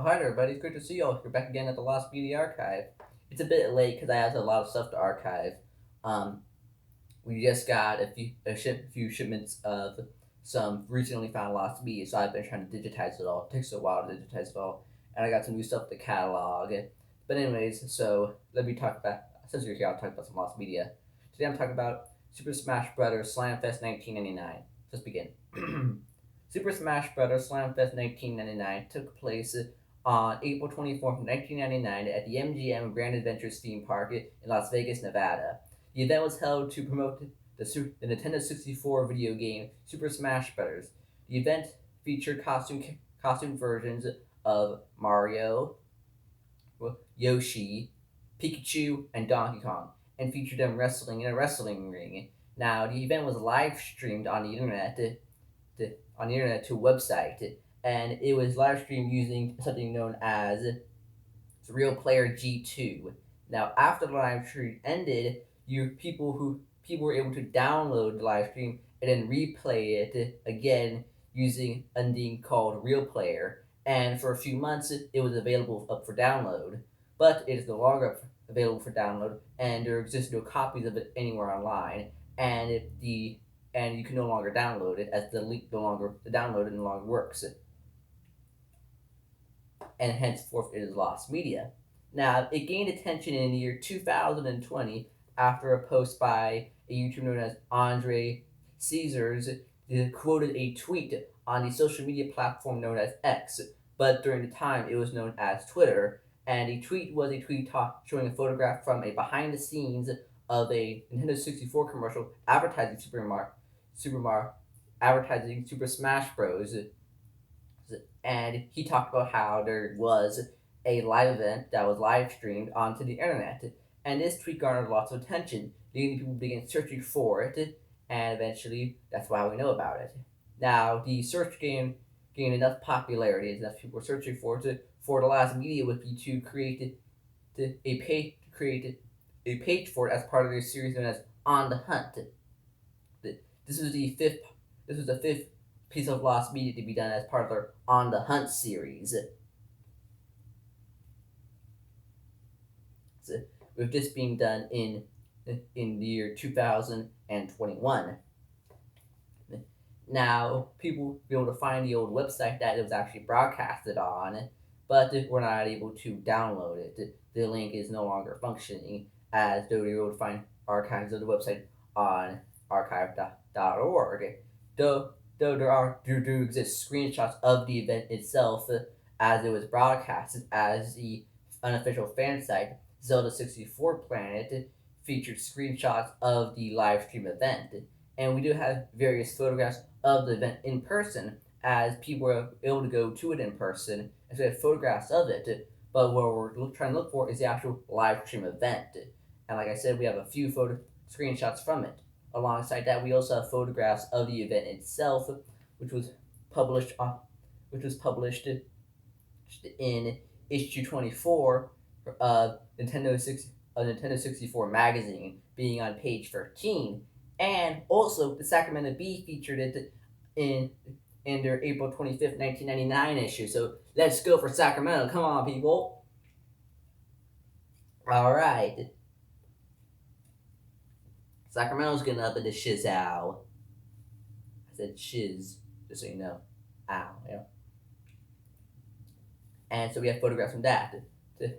hi there, everybody. It's great to see y'all. You're back again at the Lost Media Archive. It's a bit late because I have a lot of stuff to archive. Um, we just got a few shipments of some recently found lost media, so I've been trying to digitize it all. It takes a while to digitize it all, and I got some new stuff to catalog. But anyways, so let me talk about. Since you're here, I'll talk about some lost media. Today I'm talking about Super Smash Bros. SlamFest 1999. Let's begin. Super Smash Bros. SlamFest 1999 took place on April 24th, 1999 at the MGM Grand Adventures theme park in Las Vegas, Nevada. The event was held to promote the Nintendo 64 video game Super Smash Bros. The event featured costume versions of Mario, Yoshi, Pikachu, and Donkey Kong, and featured them wrestling in a wrestling ring. Now, the event was live streamed on the internet to a website, and it was live streamed using something known as Real Player G2. Now, after the live stream ended, people were able to download the live stream and then replay it again using a thing called Real Player. And for a few months, it was available up for download, but it is no longer available for download, and there exist no copies of it anywhere online. And you can no longer download it as the download no longer works, and henceforth it is lost media. Now, it gained attention in the year 2020 after a post by a YouTuber known as Andre Caesars quoted a tweet on the social media platform known as X, but during the time it was known as Twitter. And the tweet was a tweet showing a photograph from a behind the scenes of a Nintendo 64 commercial advertising advertising Super Smash Bros. And he talked about how there was a live event that was live streamed onto the internet. And this tweet garnered lots of attention, leading people to begin searching for it, and eventually that's why we know about it. Now, the search gained enough popularity, as enough people were searching for it, for the last media would be to create a page for it as part of their series known as On the Hunt. This was the fifth piece of lost media to be done as part of their On the Hunt series. So, with this being done in the year 2021. Now, people will be able to find the old website that it was actually broadcasted on, but we're not able to download it. The link is no longer functioning, as though you're able to find archives of the website on archive.org. Though there do exist screenshots of the event itself as it was broadcasted, as the unofficial fan site Zelda 64 Planet featured screenshots of the live stream event. And we do have various photographs of the event in person, as people were able to go to it in person, and so we have photographs of it. But what we're trying to look for is the actual live stream event. And like I said, we have a few screenshots from it. Alongside that, we also have photographs of the event itself, which was published in issue 24 of Nintendo 64 magazine, being on page 13. And also, the Sacramento Bee featured it in their April 25th, 1999 issue. So let's go for Sacramento. Come on, people. All right. Sacramento's getting up in the shizow. I said shiz, just so you know. Ow, yeah. And so we have photographs from that. And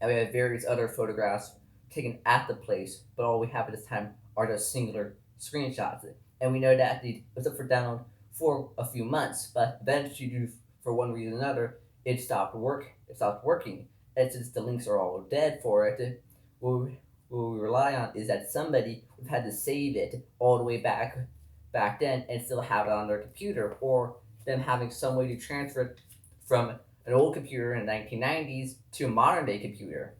we have various other photographs taken at the place, but all we have at this time are just singular screenshots. And we know that it was up for download for a few months, but eventually, for one reason or another, it stopped working. And since the links are all dead for it, what we rely on is that somebody would have had to save it all the way back then and still have it on their computer, or them having some way to transfer it from an old computer in the 1990s to a modern day computer.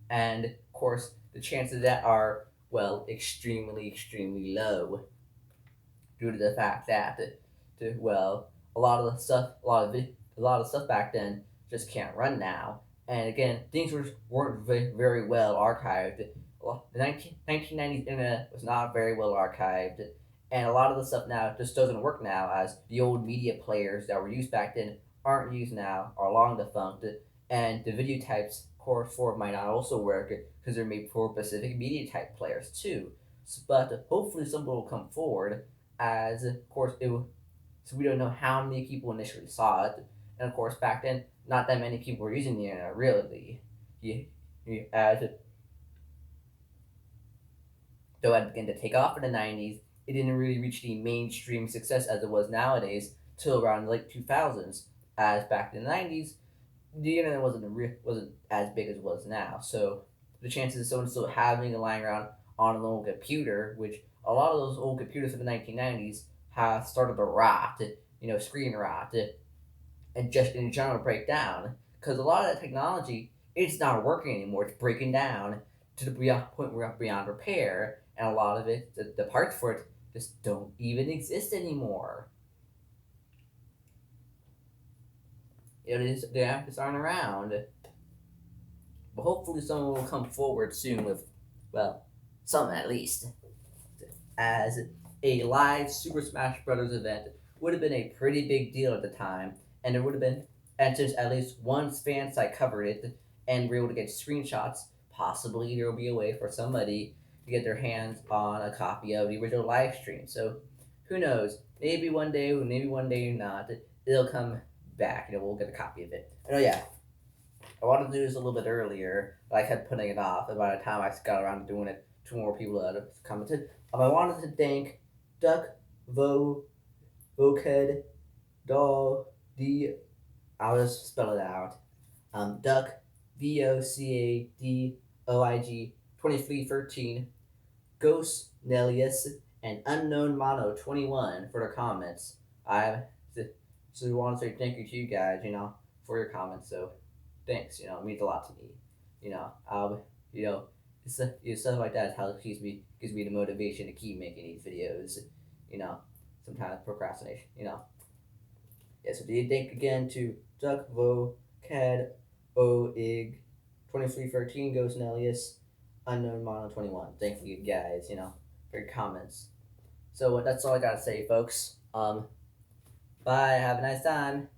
And of course, the chances of that are, well, extremely low, due to the fact that a lot of stuff back then just can't run now. And again, things weren't very well archived. The 1990s internet was not very well archived, And a lot of the stuff now just doesn't work now, as the old media players that were used back then aren't used now, are long defunct, and the video types core 4 might not also work because they're made for specific media type players too. But hopefully someone will come forward, as of course so we don't know how many people initially saw it, and of course back then not that many people were using the internet really. As though it began to take off in the 90s, it didn't really reach the mainstream success as it was nowadays till around the late 2000s. As back in the 90s, the internet wasn't as big as it was now. So the chances of someone still having it lying around on an old computer, which a lot of those old computers from the 1990s have started to rot, screen rot, and just in general break down, because a lot of that technology it's not working anymore. It's breaking down to the point where it's beyond repair, and a lot of it, the parts for it, just don't even exist anymore. They just aren't around. But hopefully, someone will come forward soon with, well, some at least, as a live Super Smash Brothers event would have been a pretty big deal at the time, and there would have been, and since at least one fan site covered it, and we were able to get screenshots, possibly there will be a way for somebody to get their hands on a copy of the original live stream. So, who knows? Maybe one day not. It'll come back. We'll get a copy of it. And oh yeah, I wanted to do this a little bit earlier, but I kept putting it off. And by the time I got around to doing it, two more people had commented. I wanted to thank Duck Vo Voced Dog D. I'll just spell it out. Duck VOCADOIG 2313, Ghost Nellius, and Unknown Mono 21 for their comments. So we want to say thank you to you guys, for your comments. So thanks, it means a lot to me. You know, stuff like that is how it gives me the motivation to keep making these videos. Sometimes procrastination. Yeah. So thank again to Duck Vo Cad Oig 2313 Ghost Nellius Unknown Mono 21. Thank you guys, for your comments. So that's all I gotta say, folks. Bye. Have a nice time.